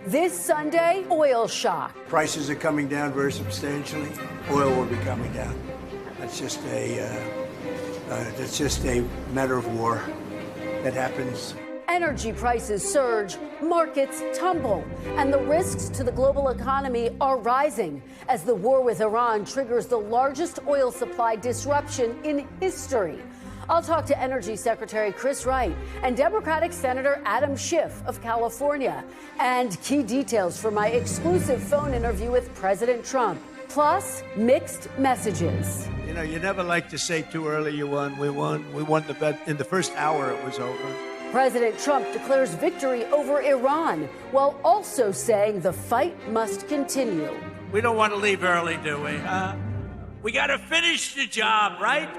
This Sunday, oil shock. Prices are coming down very substantially. Oil will be coming down. That's just a matter of war that happens. Energy prices surge, markets tumble, and the risks to the global economy are rising as the war with Iran triggers the largest oil supply disruption in history. I'll talk to Energy Secretary Chris Wright and Democratic Senator Adam Schiff of California, and key details for my exclusive phone interview with President Trump, plus mixed messages. You know, you never like to say too early you won. We won. We won the bet. In the first hour, it was over. President Trump declares victory over Iran, while also saying the fight must continue. We don't want to leave early, do we? We got to finish the job, right?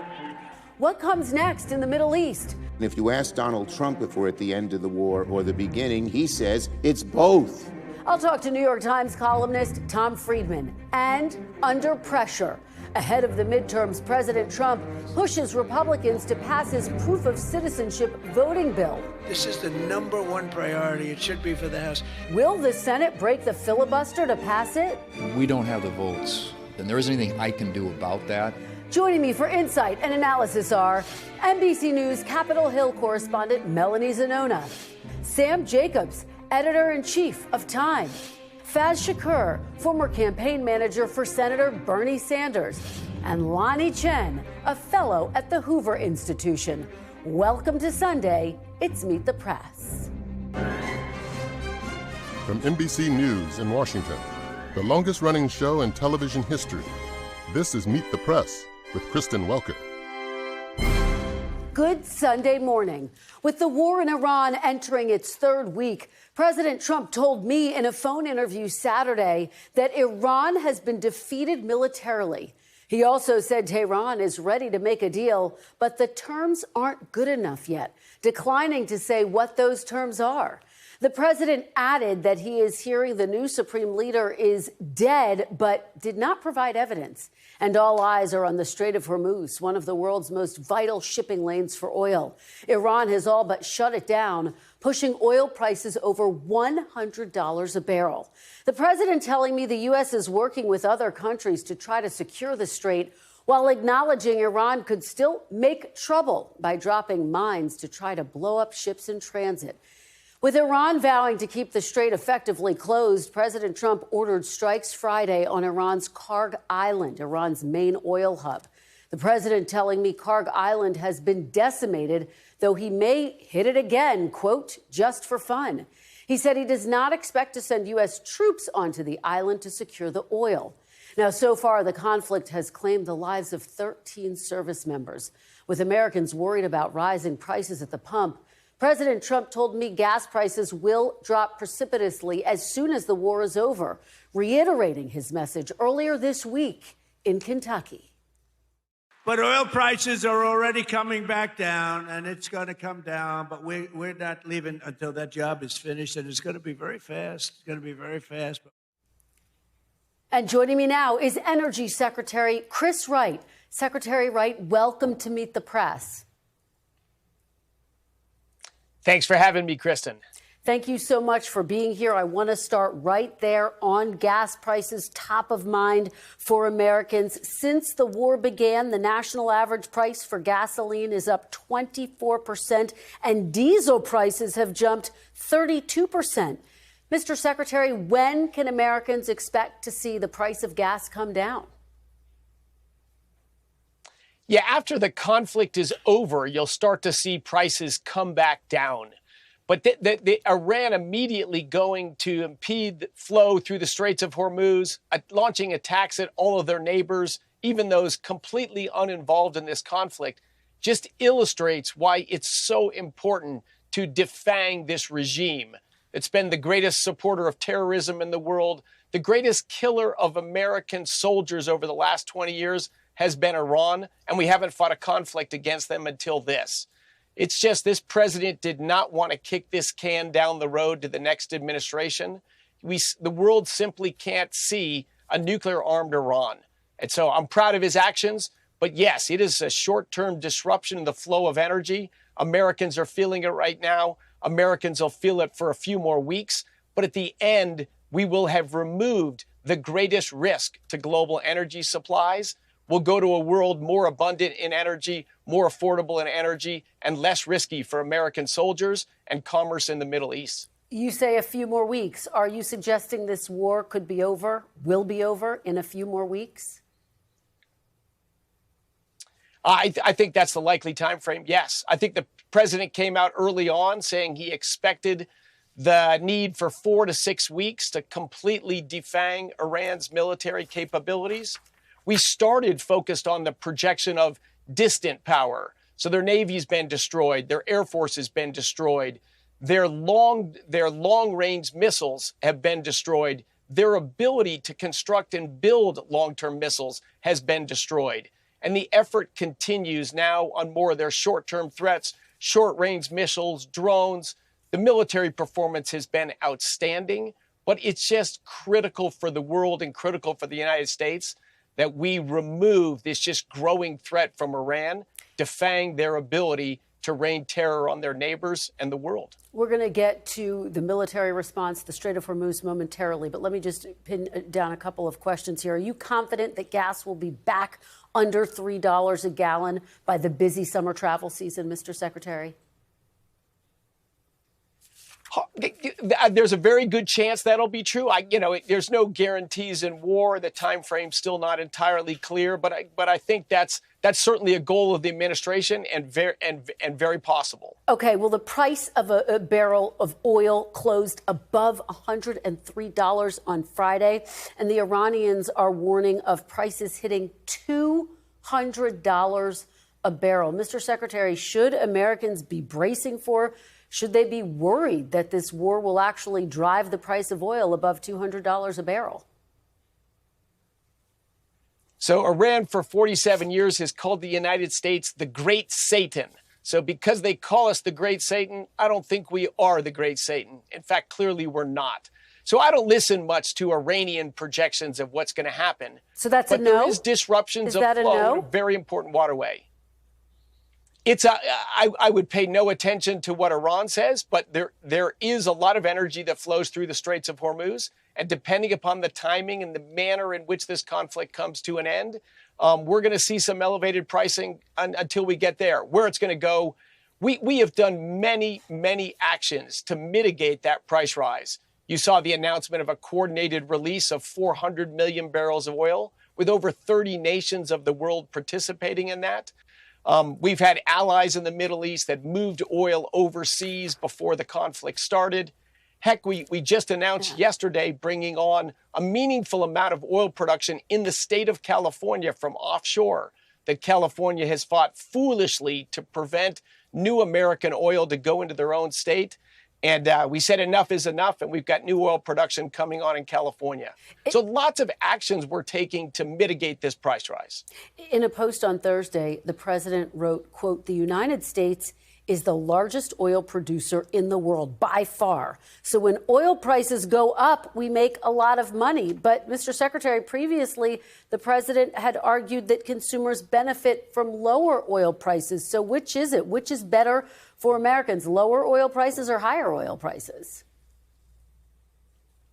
What comes next in the Middle East? If you ask Donald Trump if we're at the end of the war or the beginning, he says it's both. I'll talk to New York Times columnist Tom Friedman. And under pressure, ahead of the midterms, President Trump pushes Republicans to pass his proof of citizenship voting bill. This is the number one priority. It should be for the House. Will the Senate break the filibuster to pass it? We don't have the votes, and there isn't anything I can do about that. Joining me for insight and analysis are NBC News Capitol Hill correspondent Melanie Zanona, Sam Jacobs, editor-in-chief of Time, Faiz Shakir, former campaign manager for Senator Bernie Sanders, and Lanhee Chen, a fellow at the Hoover Institution. Welcome to Sunday. It's Meet the Press. From NBC News in Washington, the longest-running show in television history, this is Meet the Press with Kristen Welker. Good Sunday morning. With the war in Iran entering its third week, President Trump told me in a phone interview Saturday that Iran has been defeated militarily. He also said Tehran is ready to make a deal, but the terms aren't good enough yet, declining to say what those terms are. The president added that he is hearing the new supreme leader is dead, but did not provide evidence. And all eyes are on the Strait of Hormuz, one of the world's most vital shipping lanes for oil. Iran has all but shut it down, pushing oil prices over $100 a barrel. The president telling me the U.S. is working with other countries to try to secure the strait, while acknowledging Iran could still make trouble by dropping mines to try to blow up ships in transit. With Iran vowing to keep the strait effectively closed, President Trump ordered strikes Friday on Iran's Karg Island, Iran's main oil hub. The president telling me Karg Island has been decimated, though he may hit it again, quote, just for fun. He said he does not expect to send U.S. troops onto the island to secure the oil. Now, so far, the conflict has claimed the lives of 13 service members. With Americans worried about rising prices at the pump, President Trump told me gas prices will drop precipitously as soon as the war is over, reiterating his message earlier this week in Kentucky. But oil prices are already coming back down, and it's going to come down. But we're not leaving until that job is finished, and it's going to be very fast. It's going to be very fast. And joining me now is Energy Secretary Chris Wright. Secretary Wright, welcome to Meet the Press. Thanks for having me, Kristen. Thank you so much for being here. I want to start right there on gas prices, top of mind for Americans. Since the war began, the national average price for gasoline is up 24%, and diesel prices have jumped 32%. Mr. Secretary, when can Americans expect to see the price of gas come down? Yeah, after the conflict is over, you'll start to see prices come back down. But the Iran immediately going to impede flow through the Straits of Hormuz, launching attacks at all of their neighbors, even those completely uninvolved in this conflict, just illustrates why it's so important to defang this regime. It's been the greatest supporter of terrorism in the world, the greatest killer of American soldiers over the last 20 years has been Iran, and we haven't fought a conflict against them until this. It's just this president did not want to kick this can down the road to the next administration. The world simply can't see a nuclear-armed Iran. And so I'm proud of his actions. But yes, it is a short-term disruption in the flow of energy. Americans are feeling it right now. Americans will feel it for a few more weeks. But at the end, we will have removed the greatest risk to global energy supplies. We'll go to a world more abundant in energy, more affordable in energy, and less risky for American soldiers and commerce in the Middle East. You say a few more weeks. Are you suggesting this war could be over, will be over in a few more weeks? I think that's the likely time frame, yes. I think the president came out early on saying he expected the need for 4 to 6 weeks to completely defang Iran's military capabilities. We started focused on the projection of distant power. So their Navy's been destroyed, their Air Force has been destroyed, their long-range missiles have been destroyed, their ability to construct and build long-term missiles has been destroyed. And the effort continues now on more of their short-term threats, short-range missiles, drones. The military performance has been outstanding, but it's just critical for the world and critical for the United States that we remove this just growing threat from Iran, defang their ability to rain terror on their neighbors and the world. We're going to get to the military response, the Strait of Hormuz momentarily, but let me just pin down a couple of questions here. Are you confident that gas will be back under $3 a gallon by the busy summer travel season, Mr. Secretary? There's a very good chance that'll be true. There's no guarantees in war. The time frame's still not entirely clear, but I think that's certainly a goal of the administration and very possible. Okay, well, the price of a barrel of oil closed above $103 on Friday, and the Iranians are warning of prices hitting $200 a barrel. Mr. Secretary, should Americans be bracing for? Should they be worried that this war will actually drive the price of oil above $200 a barrel? So Iran for 47 years has called the United States the Great Satan. So because they call us the Great Satan, I don't think we are the Great Satan. In fact, clearly we're not. So I don't listen much to Iranian projections of what's going to happen. So that's a no? But there is disruptions of flow in a very important waterway. I would pay no attention to what Iran says, but there is a lot of energy that flows through the Straits of Hormuz. And depending upon the timing and the manner in which this conflict comes to an end, we're going to see some elevated pricing until we get there. Where it's going to go, we have done many, many actions to mitigate that price rise. You saw the announcement of a coordinated release of 400 million barrels of oil, with over 30 nations of the world participating in that. We've had allies in the Middle East that moved oil overseas before the conflict started. Heck, we just announced yesterday bringing on a meaningful amount of oil production in the state of California from offshore, that California has fought foolishly to prevent new American oil to go into their own state. And we said enough is enough, and we've got new oil production coming on in California. So lots of actions we're taking to mitigate this price rise. In a post on Thursday, the president wrote, quote, "The United States is the largest oil producer in the world by far. So when oil prices go up, we make a lot of money." But, Mr. Secretary, previously, the president had argued that consumers benefit from lower oil prices. So which is it? Which is better for Americans, lower oil prices or higher oil prices?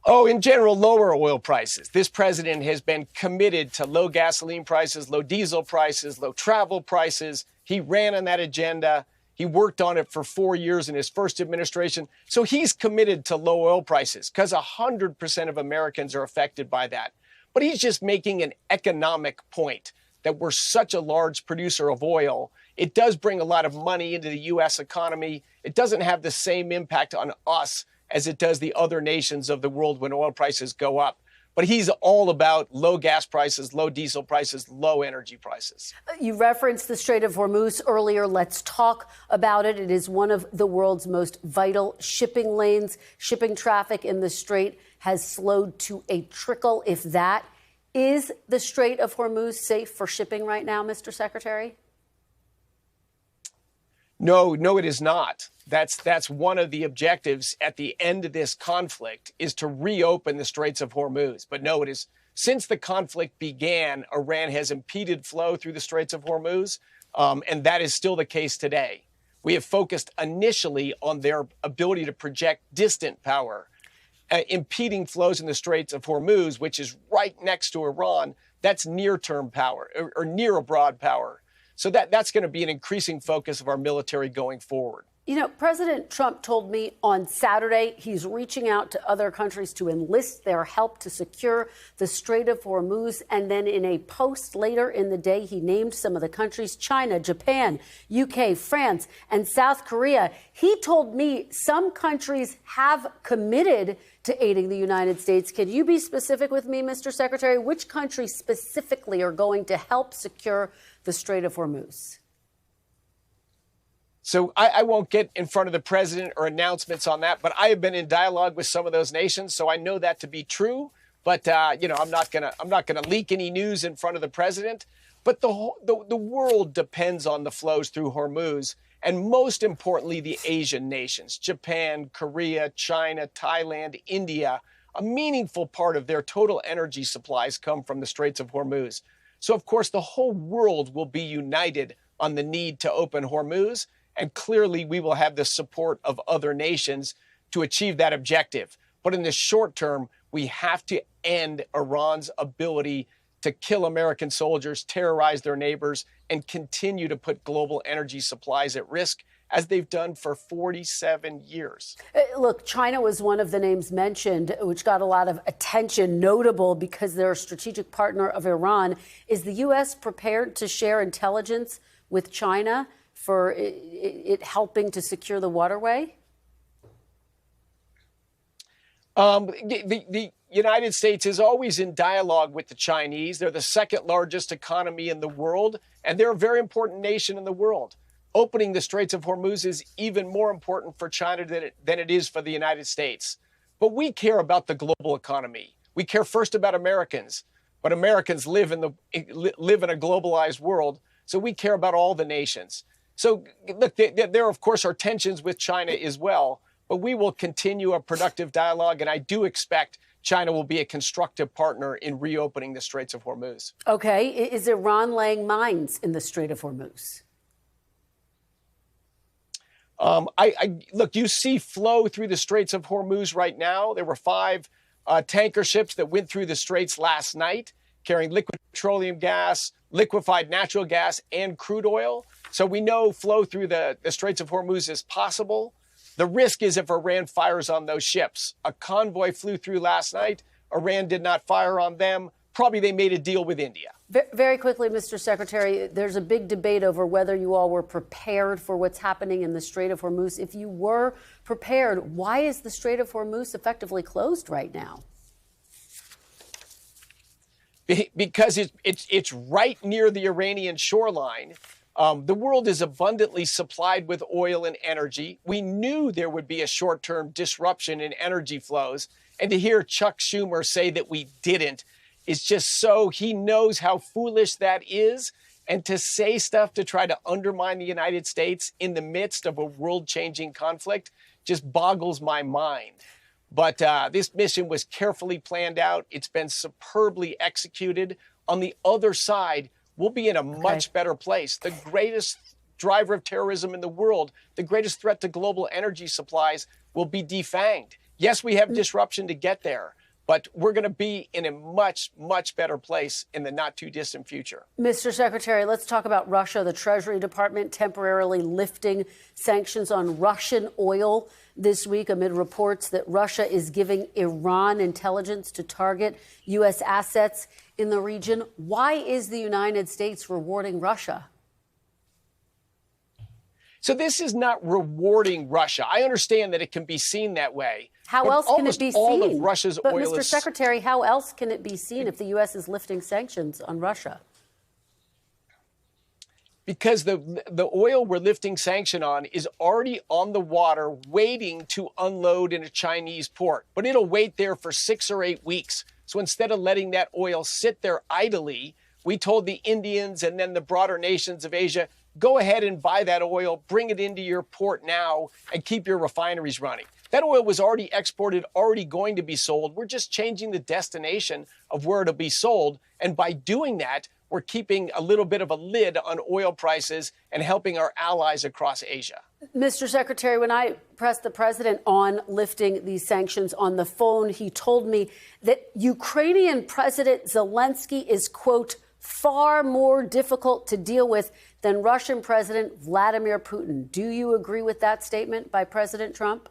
Oh, in general, lower oil prices. This president has been committed to low gasoline prices, low diesel prices, low travel prices. He ran on that agenda. He worked on it for 4 years in his first administration. So he's committed to low oil prices because 100% of Americans are affected by that. But he's just making an economic point that we're such a large producer of oil. It does bring a lot of money into the U.S. economy. It doesn't have the same impact on us as it does the other nations of the world when oil prices go up. But he's all about low gas prices, low diesel prices, low energy prices. You referenced the Strait of Hormuz earlier. Let's talk about it. It is one of the world's most vital shipping lanes. Shipping traffic in the strait has slowed to a trickle, if that. Is the Strait of Hormuz safe for shipping right now, Mr. Secretary? No, it is not. That's one of the objectives at the end of this conflict, is to reopen the Straits of Hormuz. But no, it is, since the conflict began, Iran has impeded flow through the Straits of Hormuz, and that is still the case today. We have focused initially on their ability to project distant power. impeding flows in the Straits of Hormuz, which is right next to Iran, that's near-term power or near abroad power. So that's going to be an increasing focus of our military going forward. You know, President Trump told me on Saturday he's reaching out to other countries to enlist their help to secure the Strait of Hormuz. And then in a post later in the day, he named some of the countries: China, Japan, UK, France, and South Korea. He told me some countries have committed to aiding the United States. Can you be specific with me, Mr. Secretary? Which countries specifically are going to help secure the Strait of Hormuz? So I won't get in front of the president or announcements on that, but I have been in dialogue with some of those nations, so I know that to be true. But I'm not gonna leak any news in front of the president. But the world depends on the flows through Hormuz, and most importantly, the Asian nations: Japan, Korea, China, Thailand, India. A meaningful part of their total energy supplies come from the Straits of Hormuz. So of course, the whole world will be united on the need to open Hormuz. And clearly, we will have the support of other nations to achieve that objective. But in the short term, we have to end Iran's ability to kill American soldiers, terrorize their neighbors, and continue to put global energy supplies at risk, as they've done for 47 years. Look, China was one of the names mentioned, which got a lot of attention, notable because they're a strategic partner of Iran. Is the U.S. prepared to share intelligence with China for it helping to secure the waterway? The United States is always in dialogue with the Chinese. They're the second largest economy in the world, and they're a very important nation in the world. Opening the Straits of Hormuz is even more important for China than it is for the United States. But we care about the global economy. We care first about Americans, but Americans live in a globalized world, so we care about all the nations. So, look, there, of course, are tensions with China as well, but we will continue a productive dialogue, and I do expect China will be a constructive partner in reopening the Straits of Hormuz. Okay. Is Iran laying mines in the Strait of Hormuz? Look, you see flow through the Straits of Hormuz right now. There were 5 tanker ships that went through the Straits last night, carrying liquid petroleum gas, liquefied natural gas, and crude oil. So we know flow through the Straits of Hormuz is possible. The risk is if Iran fires on those ships. A convoy flew through last night. Iran did not fire on them. Probably they made a deal with India. Very quickly, Mr. Secretary, there's a big debate over whether you all were prepared for what's happening in the Strait of Hormuz. If you were prepared, why is the Strait of Hormuz effectively closed right now? Because it's right near the Iranian shoreline. The world is abundantly supplied with oil and energy. We knew there would be a short-term disruption in energy flows. And to hear Chuck Schumer say that we didn't is just so, he knows how foolish that is. And to say stuff to try to undermine the United States in the midst of a world-changing conflict just boggles my mind. But this mission was carefully planned out. It's been superbly executed. On the other side, we'll be in a much better place. The greatest driver of terrorism in the world, the greatest threat to global energy supplies, will be defanged. Yes, we have disruption to get there, but we're going to be in a much, much better place in the not too distant future. Mr. Secretary, let's talk about Russia. The Treasury Department temporarily lifting sanctions on Russian oil this week amid reports that Russia is giving Iran intelligence to target U.S. assets in the region. Why is the United States rewarding Russia? So this is not rewarding Russia. I understand that it can be seen that way. How else can it be seen? All of Russia's but oil Mr. Secretary, how else can it be seen if the U.S. is lifting sanctions on Russia? Because the oil we're lifting sanction on is already on the water waiting to unload in a Chinese port. But it'll wait there for 6 or 8 weeks. So instead of letting that oil sit there idly, we told the Indians and then the broader nations of Asia, go ahead and buy that oil, bring it into your port now, and keep your refineries running. That oil was already exported, already going to be sold. We're just changing the destination of where it'll be sold. And by doing that, we're keeping a little bit of a lid on oil prices and helping our allies across Asia. Mr. Secretary, when I pressed the president on lifting these sanctions on the phone, he told me that Ukrainian President Zelensky is, quote, far more difficult to deal with than Russian President Vladimir Putin. Do you agree with that statement by President Trump?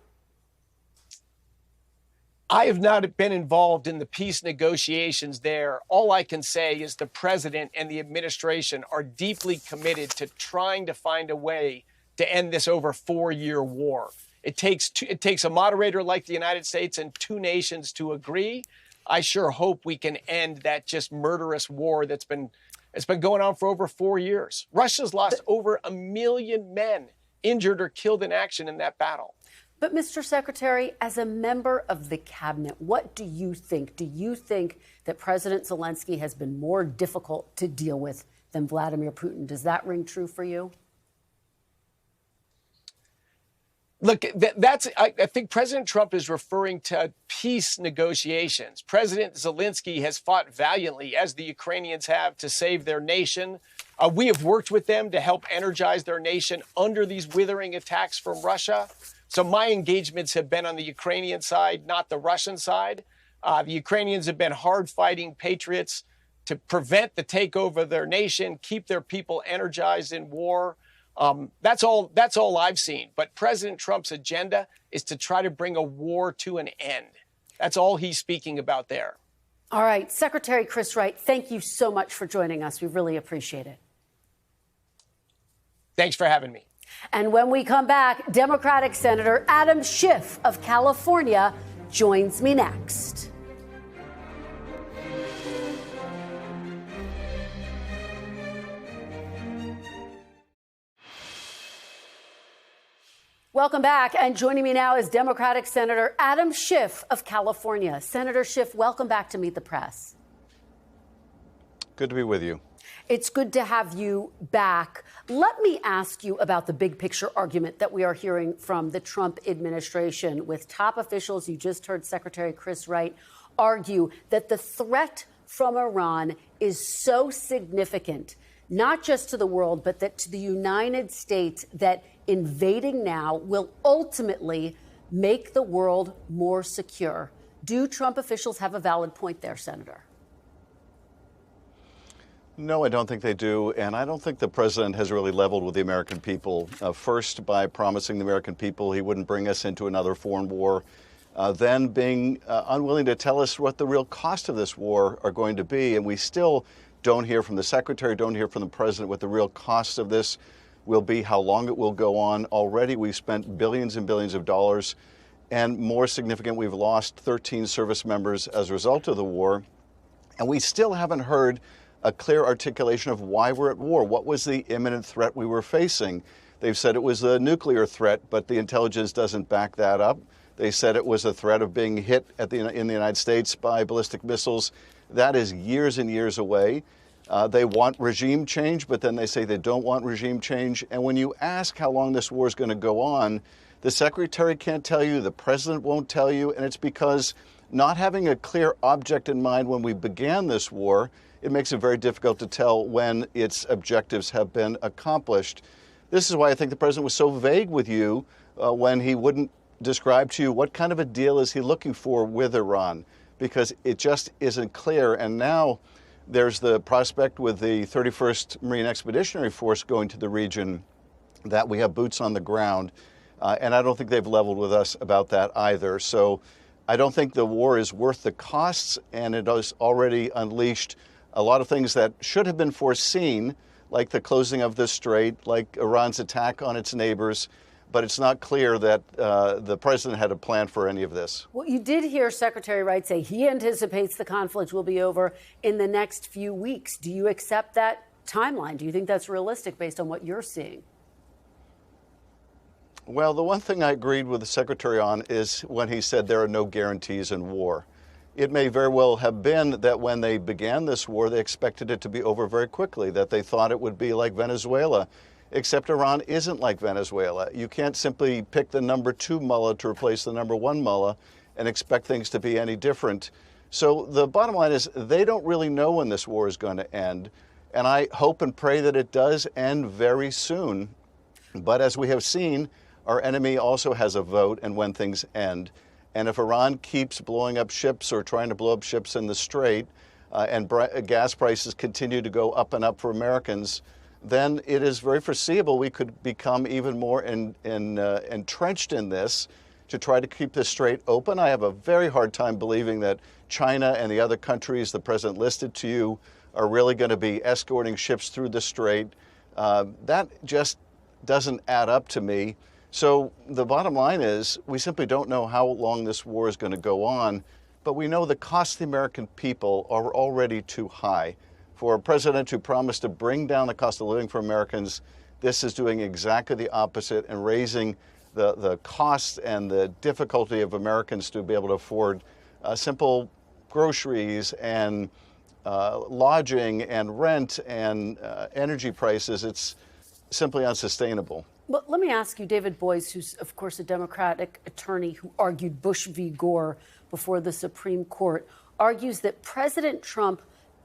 I have not been involved in the peace negotiations there. All I can say is the president and the administration are deeply committed to trying to find a way to end this over 4-year war. It takes a moderator like the United States and 2 nations to agree. I sure hope we can end that just murderous war it's been going on for over 4 years. Russia's lost over 1 million men injured or killed in action in that battle. But, Mr. Secretary, as a member of the cabinet, what do you think? Do you think that President Zelensky has been more difficult to deal with than Vladimir Putin? Does that ring true for you? Look, I think President Trump is referring to peace negotiations. President Zelensky has fought valiantly, as the Ukrainians have, to save their nation. We have worked with them to help energize their nation under these withering attacks from Russia. So my engagements have been on the Ukrainian side, not the Russian side. The Ukrainians have been hard-fighting patriots to prevent the takeover of their nation, keep their people energized in war. That's all I've seen. But President Trump's agenda is to try to bring a war to an end. That's all he's speaking about there. All right. Secretary Chris Wright, thank you so much for joining us. We really appreciate it. Thanks for having me. And when we come back, Democratic Senator Adam Schiff of California joins me next. Welcome back. And joining me now is Democratic Senator Adam Schiff of California. Senator Schiff, welcome back to Meet the Press. Good to be with you. It's good to have you back. Let me ask you about the big picture argument that we are hearing from the Trump administration with top officials. You just heard Secretary Chris Wright argue that the threat from Iran is so significant, not just to the world, but that to the United States, that invading now will ultimately make the world more secure. Do Trump officials have a valid point there, Senator? No, I don't think they do. And I don't think the president has really leveled with the American people. First, by promising the American people he wouldn't bring us into another foreign war. Then being unwilling to tell us what the real cost of this war are going to be. And we still don't hear from the secretary, don't hear from the president what the real cost of this will be, how long it will go on. Already we've spent billions and billions of dollars. And more significant, we've lost 13 service members as a result of the war. And we still haven't heard a clear articulation of why we're at war. What was the imminent threat we were facing? They've said it was a nuclear threat, but the intelligence doesn't back that up. They said it was a threat of being hit in the United States by ballistic missiles. That is years and years away. They want regime change, but then they say they don't want regime change. And when you ask how long this war is going to go on, the secretary can't tell you, the president won't tell you, and it's because not having a clear object in mind when we began this war, it makes it very difficult to tell when its objectives have been accomplished. This is why I think the president was so vague with you when he wouldn't describe to you what kind of a deal is he looking for with Iran, because it just isn't clear. And now there's the prospect with the 31st Marine Expeditionary Force going to the region that we have boots on the ground. And I don't think they've leveled with us about that either. So I don't think the war is worth the costs, and it has already unleashed a lot of things that should have been foreseen, like the closing of the strait, like Iran's attack on its neighbors. But it's not clear that the president had a plan for any of this. Well, you did hear Secretary Wright say he anticipates the conflict will be over in the next few weeks. Do you accept that timeline? Do you think that's realistic based on what you're seeing? Well, the one thing I agreed with the secretary on is when he said there are no guarantees in war. It may very well have been that when they began this war, they expected it to be over very quickly, that they thought it would be like Venezuela, except Iran isn't like Venezuela. You can't simply pick the number 2 mullah to replace the number 1 mullah and expect things to be any different. So the bottom line is they don't really know when this war is going to end. And I hope and pray that it does end very soon. But as we have seen, our enemy also has a vote and when things end. And if Iran keeps blowing up ships or trying to blow up ships in the Strait, and gas prices continue to go up and up for Americans, then it is very foreseeable we could become even more entrenched in this to try to keep the Strait open. I have a very hard time believing that China and the other countries the president listed to you are really going to be escorting ships through the Strait. That just doesn't add up to me. So the bottom line is we simply don't know how long this war is going to go on, but we know the cost to the American people are already too high. For a president who promised to bring down the cost of living for Americans, this is doing exactly the opposite and raising the costs and the difficulty of Americans to be able to afford simple groceries and lodging and rent and energy prices. It's simply unsustainable. Well, let me ask you, David Boies, who's, of course, a Democratic attorney who argued Bush v. Gore before the Supreme Court, argues that President Trump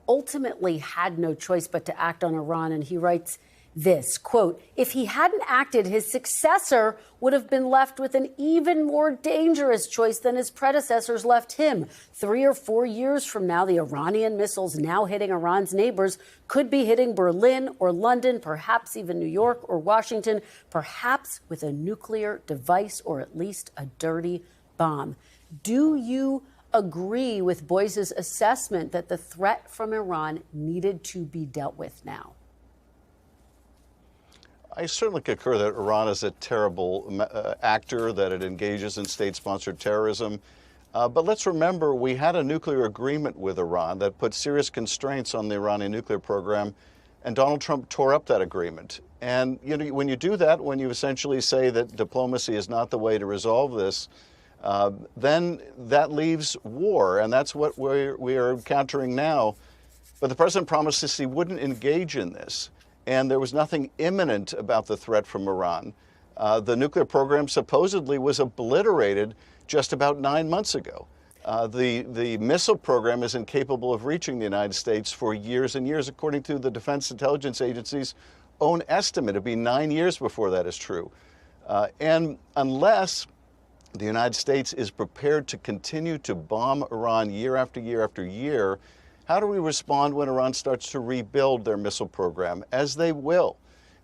ultimately had no choice but to act on Iran. And he writes this, quote, if he hadn't acted, his successor would have been left with an even more dangerous choice than his predecessors left him. 3 or 4 years from now, the Iranian missiles now hitting Iran's neighbors could be hitting Berlin or London, perhaps even New York or Washington, perhaps with a nuclear device or at least a dirty bomb. Do you agree with Boies' assessment that the threat from Iran needed to be dealt with now? I certainly concur that Iran is a terrible actor, that it engages in state-sponsored terrorism. But let's remember, we had a nuclear agreement with Iran that put serious constraints on the Iranian nuclear program, and Donald Trump tore up that agreement. And you know, when you do that, when you essentially say that diplomacy is not the way to resolve this, then that leaves war, and that's what we are encountering now. But the president promised us he wouldn't engage in this, and there was nothing imminent about the threat from Iran. The nuclear program supposedly was obliterated just about 9 months ago. The missile program is incapable of reaching the United States for years and years, according to the Defense Intelligence Agency's own estimate. It'll be 9 years before that is true. And unless the United States is prepared to continue to bomb Iran year after year after year, how do we respond when Iran starts to rebuild their missile program, as they will?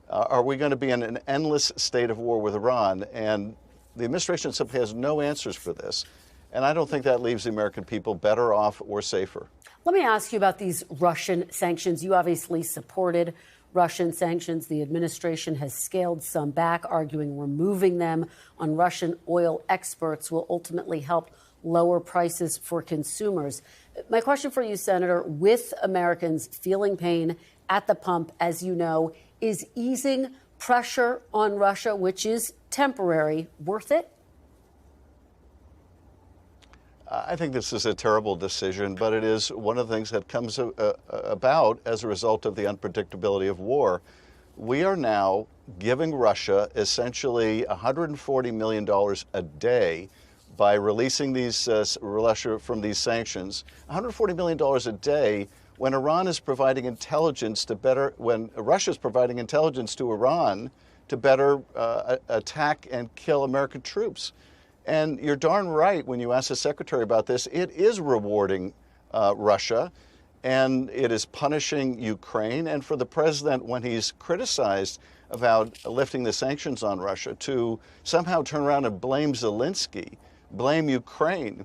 Are we going to be in an endless state of war with Iran? And the administration simply has no answers for this. And I don't think that leaves the American people better off or safer. Let me ask you about these Russian sanctions. You obviously supported Russian sanctions. The administration has scaled some back, arguing removing them on Russian oil exports will ultimately help lower prices for consumers. My question for you, Senator, with Americans feeling pain at the pump, as you know, is easing pressure on Russia, which is temporary, worth it? I think this is a terrible decision, but it is one of the things that comes about as a result of the unpredictability of war. We are now giving Russia essentially $140 million a day by releasing Russia from these sanctions. $140 million a day when Iran is providing intelligence when Russia is providing intelligence to Iran to better attack and kill American troops. And you're darn right when you ask the secretary about this. It is rewarding Russia, and it is punishing Ukraine. And for the president, when he's criticized about lifting the sanctions on Russia, to somehow turn around and blame Zelensky, blame Ukraine.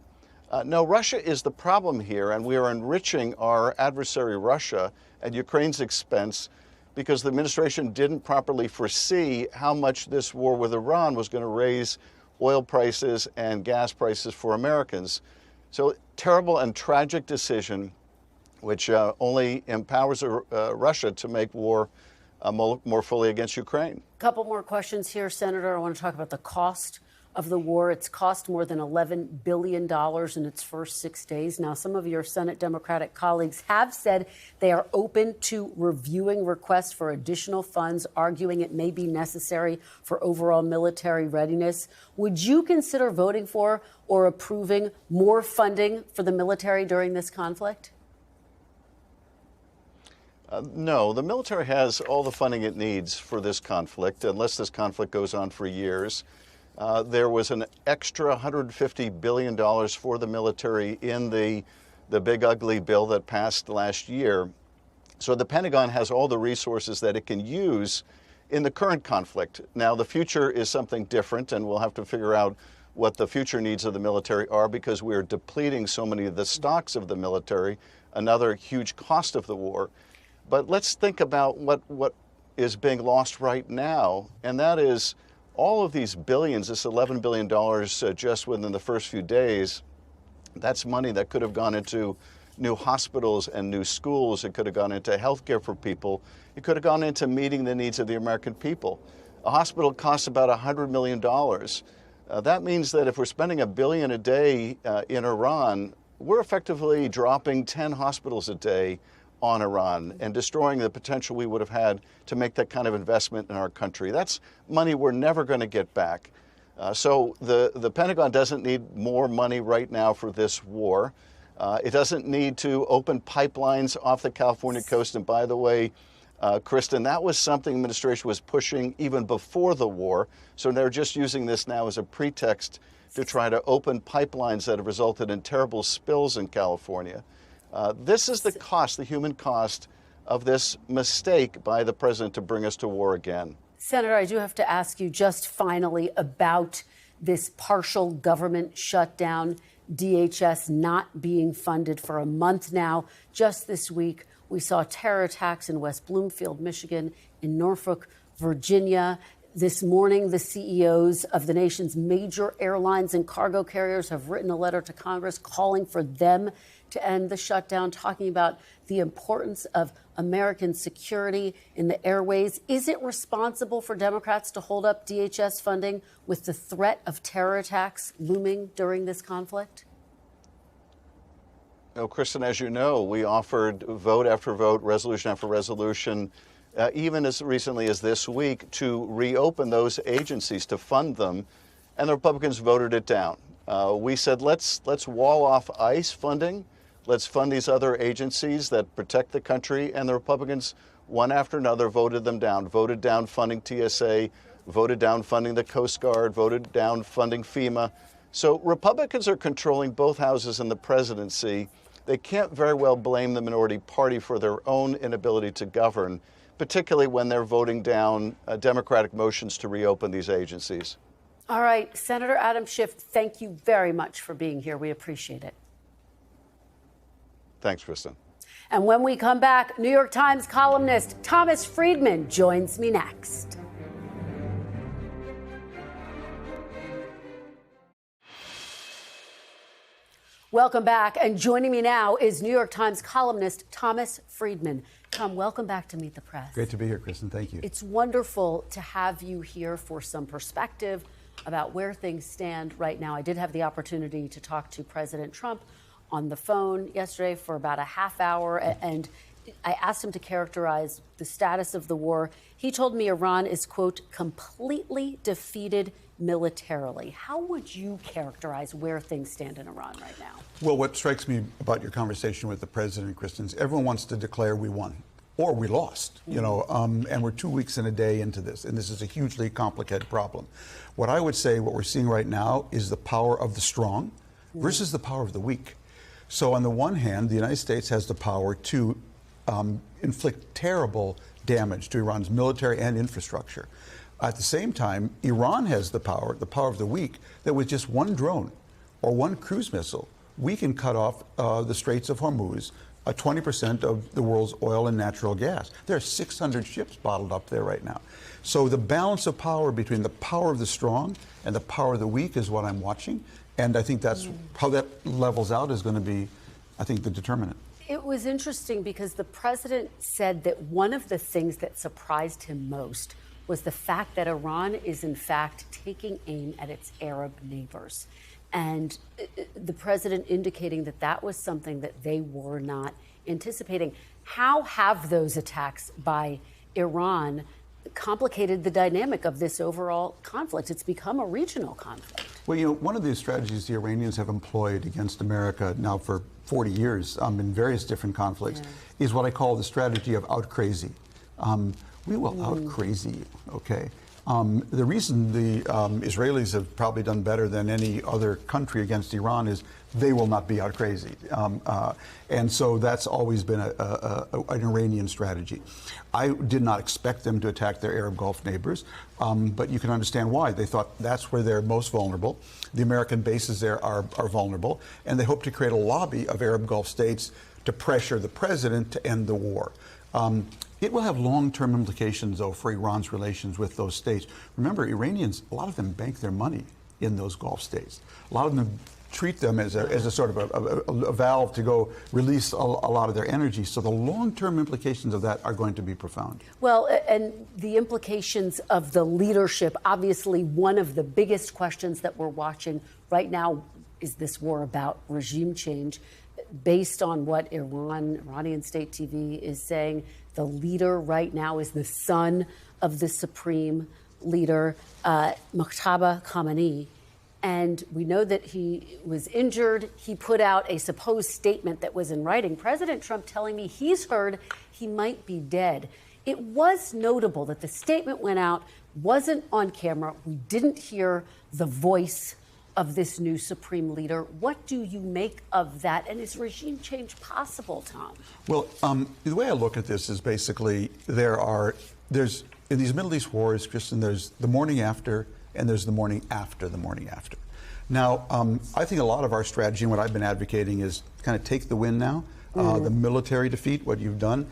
No, Russia is the problem here, and we are enriching our adversary Russia at Ukraine's expense because the administration didn't properly foresee how much this war with Iran was going to raise oil prices and gas prices for Americans. So terrible and tragic decision, which only empowers Russia to make war more fully against Ukraine. A couple more questions here, Senator. I want to talk about the cost of the war. It's cost more than $11 billion in its first 6 days. Now, some of your Senate Democratic colleagues have said they are open to reviewing requests for additional funds, arguing it may be necessary for overall military readiness. Would you consider voting for or approving more funding for the military during this conflict? No, the military has all the funding it needs for this conflict, unless this conflict goes on for years. There was an extra $150 billion for the military in the big ugly bill that passed last year. So the Pentagon has all the resources that it can use in the current conflict. Now, the future is something different, and we'll have to figure out what the future needs of the military are, because we're depleting so many of the stocks of the military, another huge cost of the war. But let's think about what is being lost right now, and that is all of these billions, this $11 billion just within the first few days. That's money that could have gone into new hospitals and new schools. It could have gone into health care for people. It could have gone into meeting the needs of the American people. A hospital costs about $100 million. That means that if we're spending $1 billion a day in Iran, we're effectively dropping 10 hospitals a day on Iran and destroying the potential we would have had to make that kind of investment in our country. That's money we're never going to get back. So the Pentagon doesn't need more money right now for this war. It doesn't need to open pipelines off the California coast. And by the way, Kristen, that was something the administration was pushing even before the war. So they're just using this now as a pretext to try to open pipelines that have resulted in terrible spills in California. This is the cost, the human cost of this mistake by the president to bring us to war again. Senator, I do have to ask you just finally about this partial government shutdown, DHS not being funded for a month now. Just this week, we saw terror attacks in West Bloomfield, Michigan, in Norfolk, Virginia. This morning, the CEOs of the nation's major airlines and cargo carriers have written a letter to Congress calling for them to end the shutdown, talking about the importance of American security in the airways. Is it responsible for Democrats to hold up DHS funding with the threat of terror attacks looming during this conflict? Oh, Kristen, as you know, we offered vote after vote, resolution after resolution, even as recently as this week, to reopen those agencies, to fund them, and the Republicans voted it down. We said, let's wall off ICE funding. Let's fund these other agencies that protect the country. And the Republicans, one after another, voted them down, voted down funding TSA, voted down funding the Coast Guard, voted down funding FEMA. So Republicans are controlling both houses in the presidency. They can't very well blame the minority party for their own inability to govern, particularly when they're voting down Democratic motions to reopen these agencies. All right, Senator Adam Schiff, thank you very much for being here. We appreciate it. Thanks, Kristen. And when we come back, New York Times columnist Thomas Friedman joins me next. Welcome back. And joining me now is New York Times columnist Thomas Friedman. Tom, welcome back to Meet the Press. Great to be here, Kristen. Thank you. It's wonderful to have you here for some perspective about where things stand right now. I did have the opportunity to talk to President Trump on the phone yesterday for about a half hour, and I asked him to characterize the status of the war. He told me Iran is, quote, completely defeated militarily. How would you characterize where things stand in Iran right now? Well, what strikes me about your conversation with the president, Kristen, is everyone wants to declare we won or we lost, you know, and we're 2 weeks and a day into this, and this is a hugely complicated problem. What I would say, what we're seeing right now is the power of the strong versus the power of the weak. So on the one hand, the United States has the power to inflict terrible damage to Iran's military and infrastructure. At the same time, Iran has the power of the weak, that with just one drone or one cruise missile, we can cut off the Straits of Hormuz, 20% of the world's oil and natural gas. There are 600 ships bottled up there right now. So the balance of power between the power of the strong and the power of the weak is what I'm watching. And I think that's how that levels out is going to be, I think, the determinant. It was interesting because the president said that one of the things that surprised him most was the fact that Iran is, in fact, taking aim at its Arab neighbors. And the president indicating that that was something that they were not anticipating. How have those attacks by Iran complicated the dynamic of this overall conflict? It's become a regional conflict. Well, you know, one of the strategies the Iranians have employed against America now for 40 years in various different conflicts is what I call the strategy of out crazy. We will out crazy you, okay? The reason the Israelis have probably done better than any other country against Iran is they will not be out crazy. And so that's always been an Iranian strategy. I did not expect them to attack their Arab Gulf neighbors, but you can understand why. They thought that's where they're most vulnerable. The American bases there are vulnerable, and they hope to create a lobby of Arab Gulf states to pressure the president to end the war. It will have long-term implications, though, for Iran's relations with those states. Remember, Iranians, a lot of them bank their money in those Gulf states. A lot of them treat them as a sort of a valve to go release a lot of their energy. So the long-term implications of that are going to be profound. Well, and the implications of the leadership, obviously one of the biggest questions that we're watching right now is this war about regime change. Based on what Iranian state TV is saying, the leader right now is the son of the supreme leader, Mojtaba Khamenei. And we know that he was injured. He put out a supposed statement that was in writing. President Trump telling me he's heard he might be dead. It was notable that the statement went out, wasn't on camera. We didn't hear the voice of this new supreme leader. What do you make of that? And is regime change possible, Tom? Well, the way I look at this is basically there's in these Middle East wars, Kristen, there's the morning after and there's the morning after the morning after. Now, I think a lot of our strategy and what I've been advocating is kind of take the win now. The military defeat, what you've done,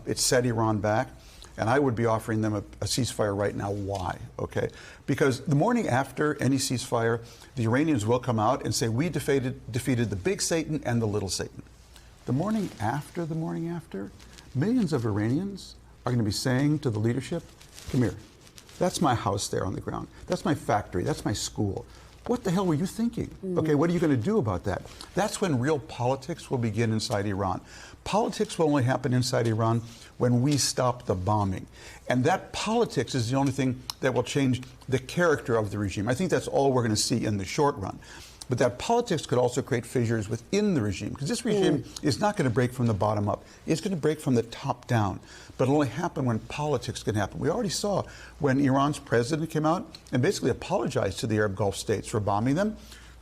it set Iran back. And I would be offering them a ceasefire right now. Why? Okay? Because the morning after any ceasefire, the Iranians will come out and say, we defeated the big Satan and the little Satan. The morning after, millions of Iranians are going to be saying to the leadership, come here. That's my house there on the ground. That's my factory. That's my school. What the hell were you thinking? Okay, what are you going to do about that? That's when real politics will begin inside Iran. Politics will only happen inside Iran when we stop the bombing. And that politics is the only thing that will change the character of the regime. I think that's all we're going to see in the short run. But that politics could also create fissures within the regime, because this regime is not going to break from the bottom up. It's going to break from the top down. But it'll only happen when politics can happen. We already saw when Iran's president came out and basically apologized to the Arab Gulf states for bombing them.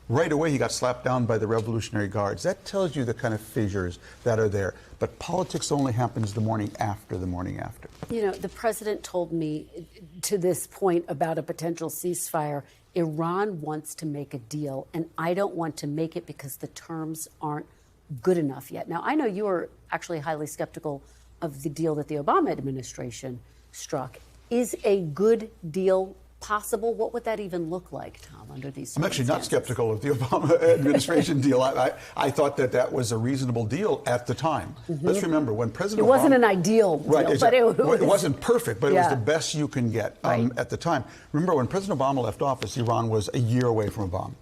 Right away, he got slapped down by the Revolutionary Guards. That tells you the kind of fissures that are there. But politics only happens the morning after the morning after. You know, the president told me to this point about a potential ceasefire, Iran wants to make a deal, and I don't want to make it because the terms aren't good enough yet. Now, I know you are actually highly skeptical of the deal that the Obama administration struck. Is a good deal possible? What would that even look like, Tom, under these circumstances? I'm actually not skeptical of the Obama administration deal. I thought that was a reasonable deal at the time. Let's remember, when President Obama... It wasn't an ideal deal, right, but it wasn't perfect, but it was the best you can get at the time. Remember, when President Obama left office, Iran was a year away from a bomb.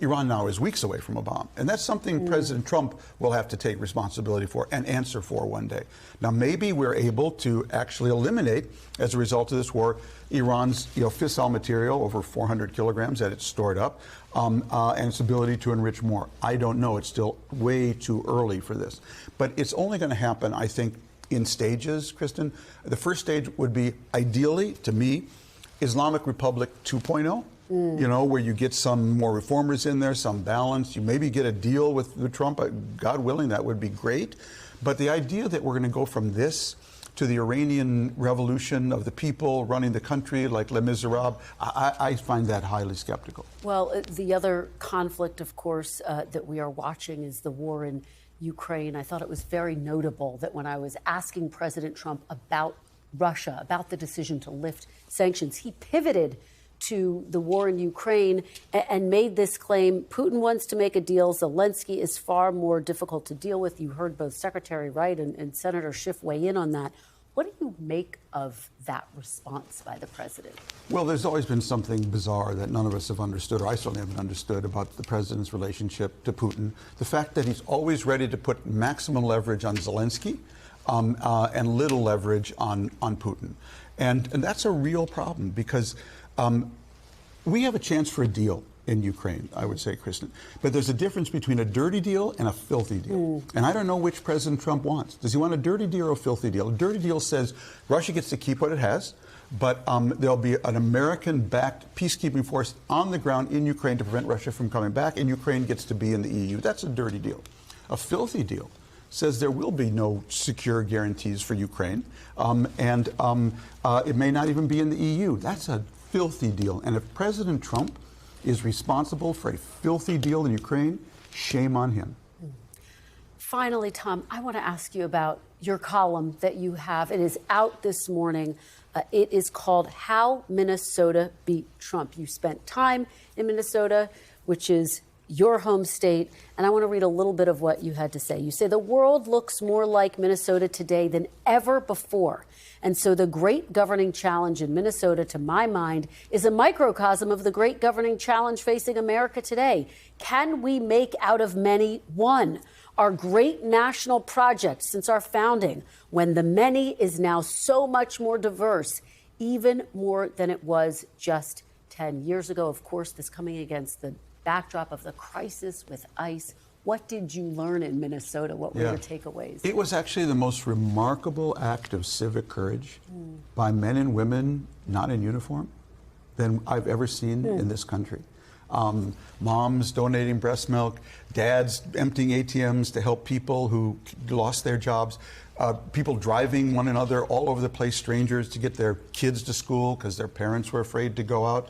Iran now is weeks away from a bomb. And that's something President Trump will have to take responsibility for and answer for one day. Now, maybe we're able to actually eliminate, as a result of this war, Iran's fissile material, over 400 kilograms that it's stored up, and its ability to enrich more. I don't know. It's still way too early for this. But it's only going to happen, I think, in stages, Kristen. The first stage would be, ideally, to me, Islamic Republic 2.0. Where you get some more reformers in there, some balance. You maybe get a deal with Trump. God willing, that would be great. But the idea that we're going to go from this to the Iranian revolution of the people running the country like Les Miserables, I find that highly skeptical. Well, the other conflict, of course, that we are watching is the war in Ukraine. I thought it was very notable that when I was asking President Trump about Russia, about the decision to lift sanctions, he pivoted to the war in Ukraine and made this claim: Putin wants to make a deal. Zelensky is far more difficult to deal with. You heard both Secretary Wright and Senator Schiff weigh in on that. What do you make of that response by the president? Well, there's always been something bizarre that none of us have understood, or I certainly haven't understood, about the president's relationship to Putin. The fact that he's always ready to put maximum leverage on Zelensky and little leverage on Putin. And that's a real problem, because we have a chance for a deal in Ukraine, I would say, Kristen. But there's a difference between a dirty deal and a filthy deal. And I don't know which President Trump wants. Does he want a dirty deal or a filthy deal? A dirty deal says Russia gets to keep what it has, but there'll be an American-backed peacekeeping force on the ground in Ukraine to prevent Russia from coming back, and Ukraine gets to be in the EU. That's a dirty deal. A filthy deal says there will be no secure guarantees for Ukraine, and it may not even be in the EU. That's a filthy deal. And if President Trump is responsible for a filthy deal in Ukraine, shame on him. Finally, Tom, I want to ask you about your column that you have. It is out this morning. It is called How Minnesota Beat Trump. You spent time in Minnesota, which is your home state, and I want to read a little bit of what you had to say. You say, the world looks more like Minnesota today than ever before. And so the great governing challenge in Minnesota, to my mind, is a microcosm of the great governing challenge facing America today. Can we make out of many one? Our great national project since our founding, when the many is now so much more diverse, even more than it was just 10 years ago. Of course, this coming against the backdrop of the crisis with ICE. What did you learn in Minnesota? What were your takeaways? It was actually the most remarkable act of civic courage by men and women not in uniform than I've ever seen in this country. Moms donating breast milk, dads emptying ATMs to help people who lost their jobs, people driving one another all over the place, strangers, to get their kids to school because their parents were afraid to go out.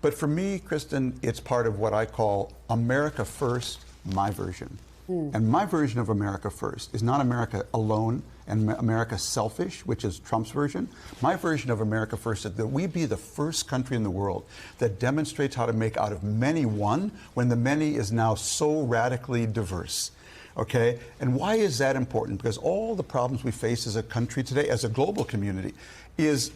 But for me, Kristen, it's part of what I call America First, my version. And my version of America First is not America alone and America selfish, which is Trump's version. My version of America First is that we be the first country in the world that demonstrates how to make out of many one when the many is now so radically diverse. Okay? And why is that important? Because all the problems we face as a country today, as a global community,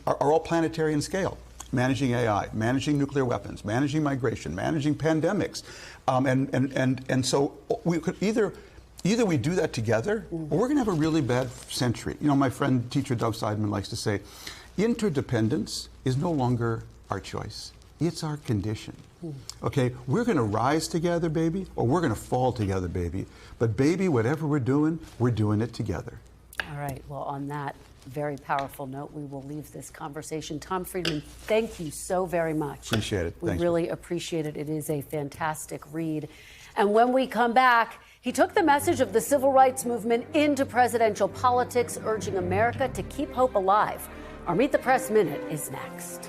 are all planetary in scale. Managing AI, managing nuclear weapons, managing migration, managing pandemics. And so we could either we do that together, or we're going to have a really bad century. You know, my friend, teacher Doug Seidman likes to say, interdependence is no longer our choice. It's our condition. Okay, we're going to rise together, baby, or we're going to fall together, baby. But baby, whatever we're doing it together. All right, well, on that very powerful note, we will leave this conversation. Tom Friedman, thank you so very much. Appreciate it. We really appreciate it. It is a fantastic read. And when we come back, he took the message of the civil rights movement into presidential politics, urging America to keep hope alive. Our Meet the Press Minute is next.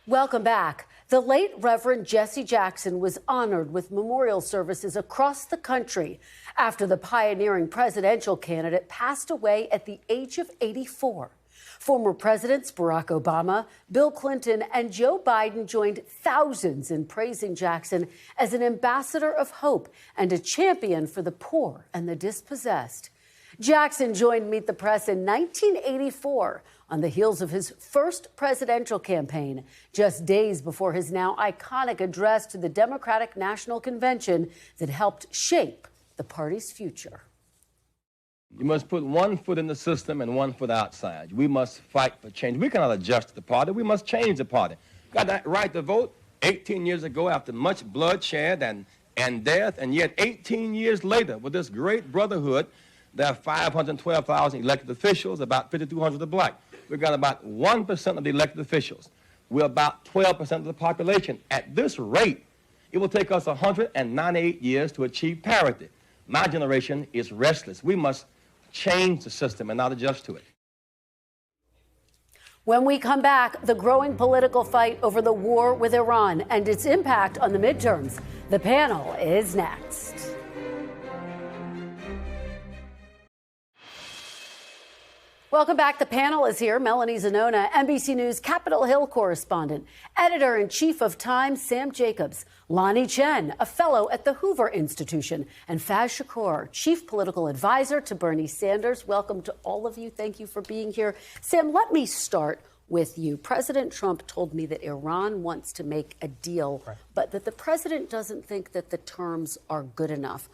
Welcome back. The late Reverend Jesse Jackson was honored with memorial services across the country after the pioneering presidential candidate passed away at the age of 84. Former presidents Barack Obama, Bill Clinton, and Joe Biden joined thousands in praising Jackson as an ambassador of hope and a champion for the poor and the dispossessed. Jackson joined Meet the Press in 1984 on the heels of his first presidential campaign, just days before his now iconic address to the Democratic National Convention that helped shape the party's future. You must put one foot in the system and one foot outside. We must fight for change. We cannot adjust the party. We must change the party. Got that right to vote 18 years ago after much bloodshed and death, and yet 18 years later, with this great brotherhood, there are 512,000 elected officials, about 5,200 are black. We've got about 1% of the elected officials. We're about 12% of the population. At this rate, it will take us 198 years to achieve parity. My generation is restless. We must change the system and not adjust to it. When we come back, the growing political fight over the war with Iran and its impact on the midterms. The panel is next. Welcome back. The panel is here. Melanie Zanona, NBC News Capitol Hill correspondent, editor-in-chief of Time, Sam Jacobs, Lanhee Chen, a fellow at the Hoover Institution, and Faiz Shakir, chief political advisor to Bernie Sanders. Welcome to all of you. Thank you for being here. Sam, let me start with you. President Trump told me that Iran wants to make a deal, but that the president doesn't think that the terms are good enough.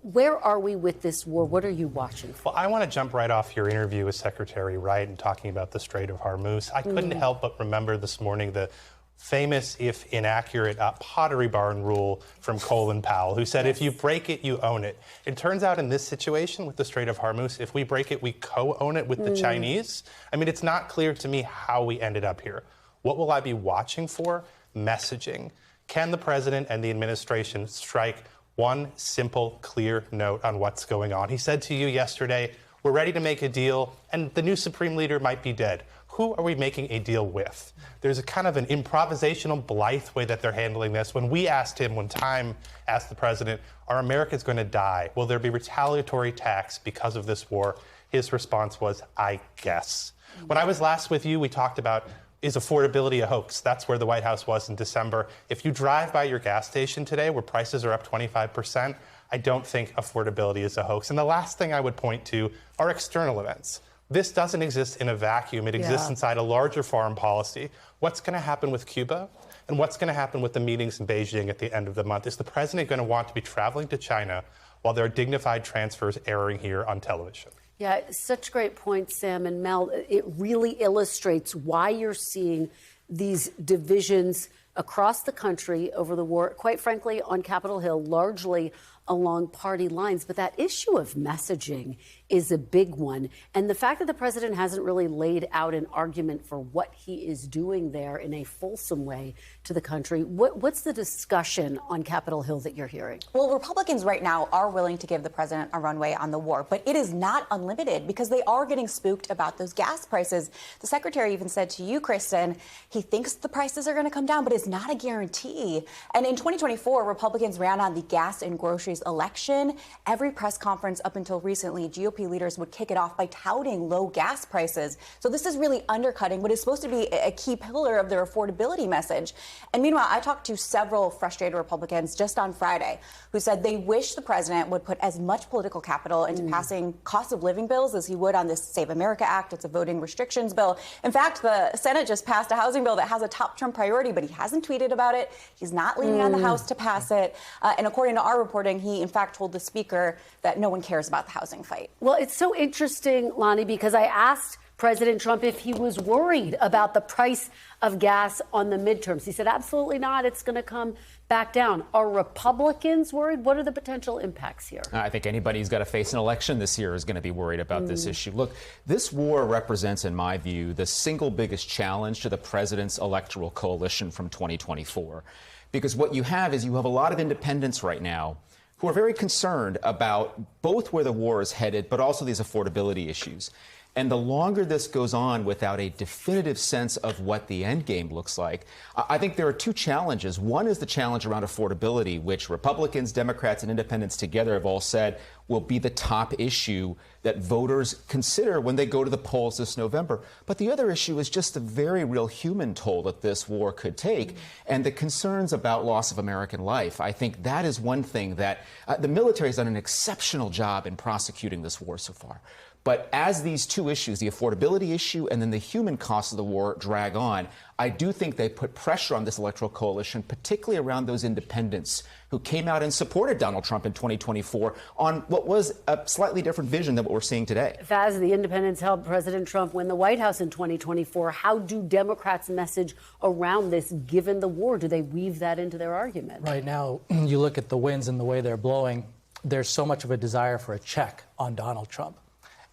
Where are we with this war? What are you watching for? Well, I want to jump right off your interview with Secretary Wright and talking about the Strait of Hormuz. I couldn't help but remember this morning the famous, if inaccurate, Pottery Barn rule from Colin Powell, who said, if you break it, you own it. It turns out in this situation with the Strait of Hormuz, if we break it, we co-own it with the Chinese. I mean, it's not clear to me how we ended up here. What will I be watching for? Messaging. Can the president and the administration strike one simple, clear note on what's going on? He said to you yesterday, we're ready to make a deal, and the new Supreme Leader might be dead. Who are we making a deal with? There's a kind of an improvisational, blithe way that they're handling this. When we asked him, when Time asked the president, are Americans going to die? Will there be retaliatory attacks because of this war? His response was, I guess. When I was last with you, we talked about, is affordability a hoax? That's where the White House was in December. If you drive by your gas station today where prices are up 25%, I don't think affordability is a hoax. And the last thing I would point to are external events. This doesn't exist in a vacuum. It exists inside a larger foreign policy. What's going to happen with Cuba? And what's going to happen with the meetings in Beijing at the end of the month? Is the president going to want to be traveling to China while there are dignified transfers airing here on television? Yeah, such great points, Sam and Mel. It really illustrates why you're seeing these divisions across the country over the war, quite frankly, on Capitol Hill, largely along party lines. But that issue of messaging is a big one. And the fact that the president hasn't really laid out an argument for what he is doing there in a fulsome way to the country, what's the discussion on Capitol Hill that you're hearing? Well, Republicans right now are willing to give the president a runway on the war, but it is not unlimited because they are getting spooked about those gas prices. The secretary even said to you, Kristen, he thinks the prices are going to come down, but it's not a guarantee. And in 2024, Republicans ran on the gas and groceries election. Every press conference up until recently, GOP leaders would kick it off by touting low gas prices. So this is really undercutting what is supposed to be a key pillar of their affordability message. And meanwhile, I talked to several frustrated Republicans just on Friday who said they wish the president would put as much political capital into passing cost of living bills as he would on this Save America Act. It's a voting restrictions bill. In fact, the Senate just passed a housing bill that has a top Trump priority, but he hasn't tweeted about it. He's not leaning on the House to pass it. And according to our reporting, he in fact told the speaker that no one cares about the housing fight. Well, it's so interesting, Lanhee, because I asked President Trump if he was worried about the price of gas on the midterms. He said, absolutely not. It's going to come back down. Are Republicans worried? What are the potential impacts here? I think anybody who's got to face an election this year is going to be worried about this issue. Look, this war represents, in my view, the single biggest challenge to the president's electoral coalition from 2024. Because what you have is you have a lot of independents right now who are very concerned about both where the war is headed, but also these affordability issues. And the longer this goes on without a definitive sense of what the end game looks like, I think there are two challenges. One is the challenge around affordability, which Republicans, Democrats, and independents together have all said will be the top issue that voters consider when they go to the polls this November. But the other issue is just the very real human toll that this war could take and the concerns about loss of American life. I think that is one thing that the military has done an exceptional job in prosecuting this war so far. But as these two issues, the affordability issue and then the human cost of the war, drag on, I do think they put pressure on this electoral coalition, particularly around those independents who came out and supported Donald Trump in 2024 on what was a slightly different vision than what we're seeing today. Faiz, the independents helped President Trump win the White House in 2024. How do Democrats message around this given the war? Do they weave that into their argument? Right now, you look at the winds and the way they're blowing, there's so much of a desire for a check on Donald Trump.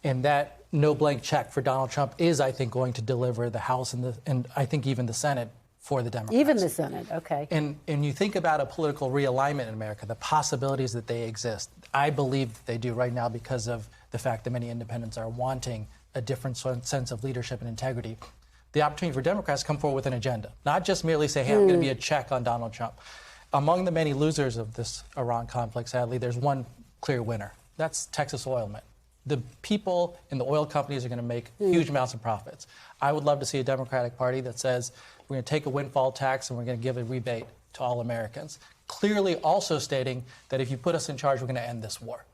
And that no blank check for Donald Trump is, I think, going to deliver the House and I think even the Senate for the Democrats. Even the Senate, okay. And you think about a political realignment in America, the possibilities that they exist. I believe that they do right now because of the fact that many independents are wanting a different sense of leadership and integrity. The opportunity for Democrats to come forward with an agenda, not just merely say, hey, I'm going to be a check on Donald Trump. Among the many losers of this Iran conflict, sadly, there's one clear winner. That's Texas oilmen. The people in the oil companies are going to make huge amounts of profits. I would love to see a Democratic Party that says we're going to take a windfall tax and we're going to give a rebate to all Americans. Clearly also stating that if you put us in charge, we're going to end this war.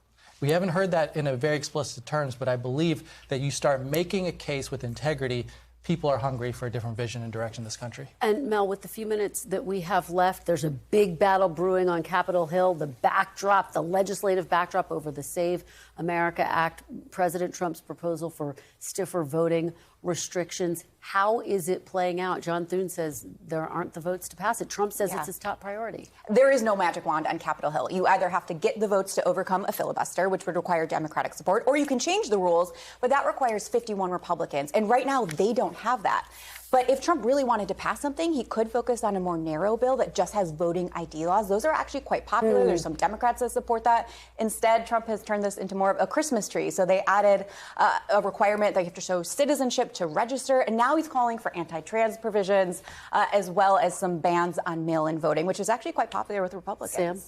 We haven't heard that in a very explicit terms, but I believe that you start making a case with integrity people are hungry for a different vision and direction in this country. And Mel, with the few minutes that we have left, there's a big battle brewing on Capitol Hill. The backdrop, the legislative backdrop over the Save America Act, President Trump's proposal for stiffer voting restrictions. How is it playing out? John Thune says there aren't the votes to pass it. Trump says it's his top priority. There is no magic wand on Capitol Hill. You either have to get the votes to overcome a filibuster, which would require Democratic support, or you can change the rules, but that requires 51 Republicans. And right now, they don't have that. But if Trump really wanted to pass something, he could focus on a more narrow bill that just has voting ID laws. Those are actually quite popular. There's some Democrats that support that. Instead, Trump has turned this into more of a Christmas tree. So they added a requirement that you have to show citizenship to register. And now he's calling for anti-trans provisions, as well as some bans on mail-in voting, which is actually quite popular with Republicans. Sam?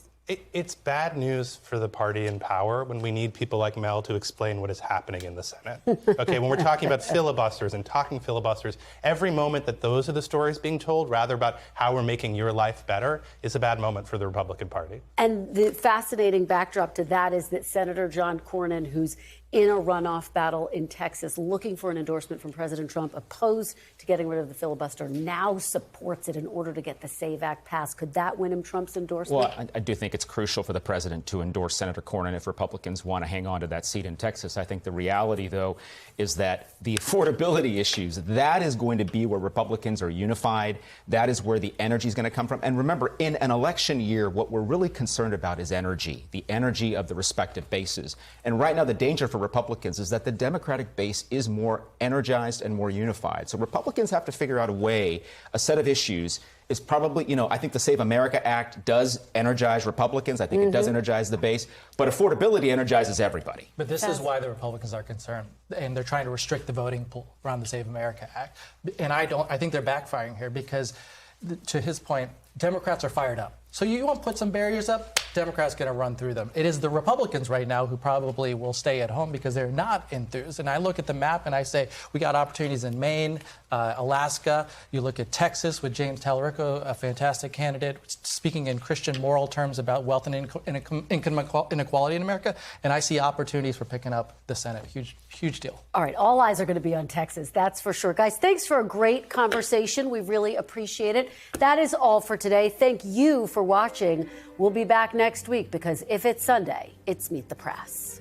It's bad news for the party in power when we need people like Mel to explain what is happening in the Senate. Okay, when we're talking about filibusters and talking filibusters, every moment that those are the stories being told, rather about how we're making your life better, is a bad moment for the Republican Party. And the fascinating backdrop to that is that Senator John Cornyn, who's in a runoff battle in Texas, looking for an endorsement from President Trump, opposed to getting rid of the filibuster, now supports it in order to get the SAVE Act passed. Could that win him Trump's endorsement? Well, I do think it's crucial for the president to endorse Senator Cornyn if Republicans want to hang on to that seat in Texas. I think the reality, though, is that the affordability issues, that is going to be where Republicans are unified. That is where the energy is going to come from. And remember, in an election year, what we're really concerned about is energy, the energy of the respective bases. And right now, the danger for Republicans is that the Democratic base is more energized and more unified. So Republicans have to figure out a set of issues. Is probably, I think the Save America Act does energize Republicans. I think it does energize the base. But affordability energizes everybody. But this is why the Republicans are concerned. And they're trying to restrict the voting pool around the Save America Act. And I think they're backfiring here because, to his point, Democrats are fired up. So you want to put some barriers up, Democrats going to run through them. It is the Republicans right now who probably will stay at home because they're not enthused. And I look at the map and I say, we got opportunities in Maine, Alaska. You look at Texas with James Talarico, a fantastic candidate, speaking in Christian moral terms about wealth and income inequality in America. And I see opportunities for picking up the Senate. Huge deal. All right, all eyes are going to be on Texas, that's for sure. Guys, thanks for a great conversation. We really appreciate it. That is all for today. Thank you for watching. We'll be back next week because if it's Sunday, it's Meet the Press.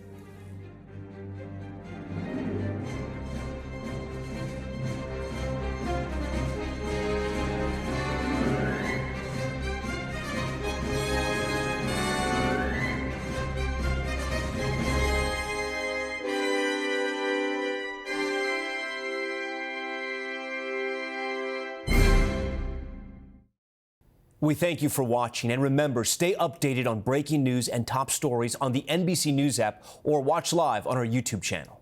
We thank you for watching, and remember, stay updated on breaking news and top stories on the NBC News app or watch live on our YouTube channel.